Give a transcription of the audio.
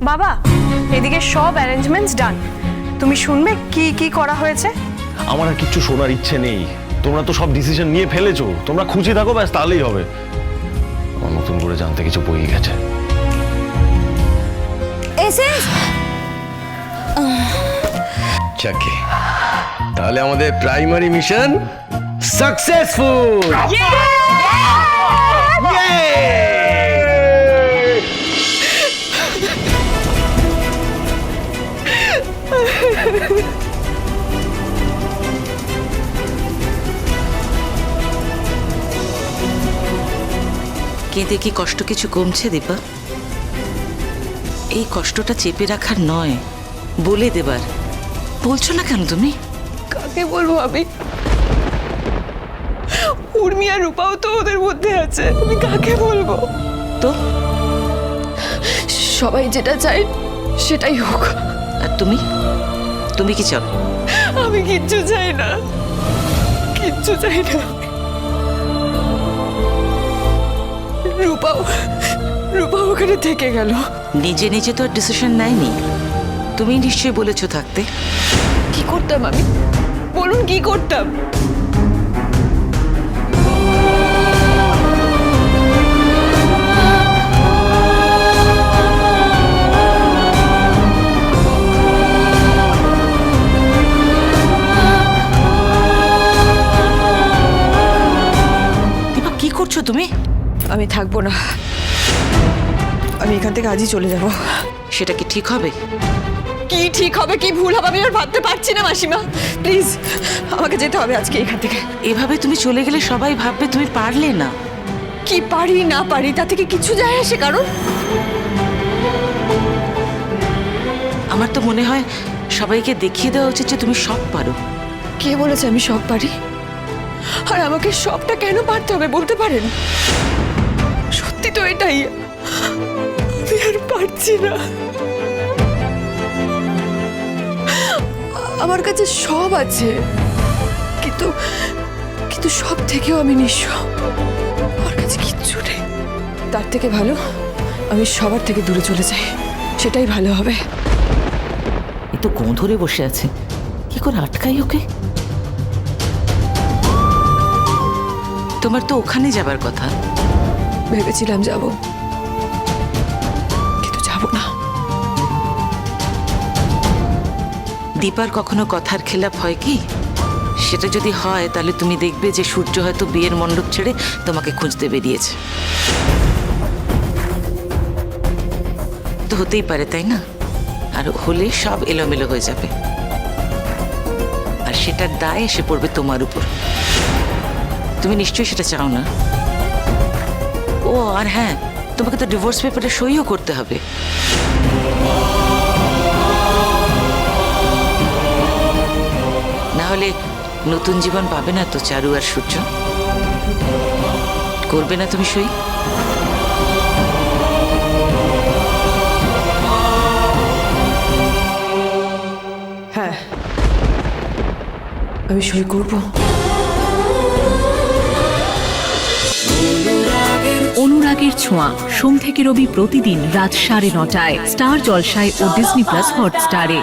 বাবা, এদিকে সব অ্যারেঞ্জমেন্টস ডান। তুমি শুনবে কি কি করা হয়েছে? আমার আর কিচ্ছু শোনার ইচ্ছে নেই। তোমরা তো সব ডিসিশন নিয়ে ফেলেছো, তোমরা খুঁজে থাকো, ব্যাস তাহলেই হবে। আমার নতুন করে জানতে কিছু বই গেছে। চাকে তাহলে আমাদের প্রাইমারি মিশন সাকসেসফুল। কেঁদে কি কষ্ট কিছু কমছে দীপা? এই কষ্টটা চেপে রাখার নয়, বলে দেবার। বলছো না কেন তুমি? কাকে বলবো আমি? উর্মি আর রূপাও তো ওদের মধ্যে আছে, আমি কাকে বলবো? তো সবাই যেটা চায় সেটাই হোক। আর তুমি তুমি কি চাও? আমি কিচ্ছু চাই না, কিচ্ছু চাই না। রূপাও ওখানে থেকে গেল। নিজে নিজে তো আর ডিসিশন নেয়নি, তুমি নিশ্চয়ই বলেছো থাকতে। কি করতাম আমি? বলুন কি করতাম? দীপা কি করছো তুমি? আমি থাকবো না, আমি এখান থেকে আজই চলে যাব। সেটা কি ঠিক হবে? কি ঠিক হবে কি ভুল হবে আমি আর ভাবতে পারছি না মাসিমা। প্লিজ আমাকে যেতে হবে আজকে এখান থেকে। এভাবে তুমি চলে গেলে সবাই ভাববে তুমি পারলে না। কি পারি না পারি তা থেকে কিছু যায় আসে কারণ? আমার তো মনে হয় সবাইকে দেখিয়ে দেওয়া উচিত যে তুমি সব পারো। কে বলেছে আমি সব পারি? আর আমাকে সবটা কেন পারতে হবে বলতে পারেন? সত্যি তো এটাই, আমি আর পারছি না। আমার কাছে সব আছে, কিন্তু কিন্তু সব থেকেও আমি নিঃস্ব। আমার কাছে কিচ্ছু নেই। তার থেকে ভালো আমি সবার থেকে দূরে চলে যাই, সেটাই ভালো হবে। এ তো গোঁ ধরে বসে আছে, কি করে আটকাই ওকে? তোমার তো ওখানে যাবার কথা। ভেবেছিলাম যাব, কিন্তু যাব না। দীপার কখনো কথার খেলাপ হয় কি? সেটা যদি হয় তাহলে তুমি দেখবে যে সূর্য হয়তো বিয়ের মণ্ডপ ছেড়ে তোমাকে খুঁজতে বেরিয়েছে। তো হতেই পারে, তাই না? আর হলে সব এলোমেলো হয়ে যাবে, আর সেটার দায় এসে পড়বে তোমার উপর। তুমি নিশ্চয়ই সেটা চাও না। ও আর হ্যাঁ, তোমাকে তো ডিভোর্স পেপারে সইও করতে হবে। না হলে নতুন জীবন পাবে না তো চারু আর সূর্য। করবে না তুমি সই? হ্যাঁ, আমি সই করব। অনুরাগের ছোঁয়া সোম থেকে রবি প্রতিদিন রাত 9:30টায় স্টার জলসায় ও ডিজনি প্লাস হটস্টারে।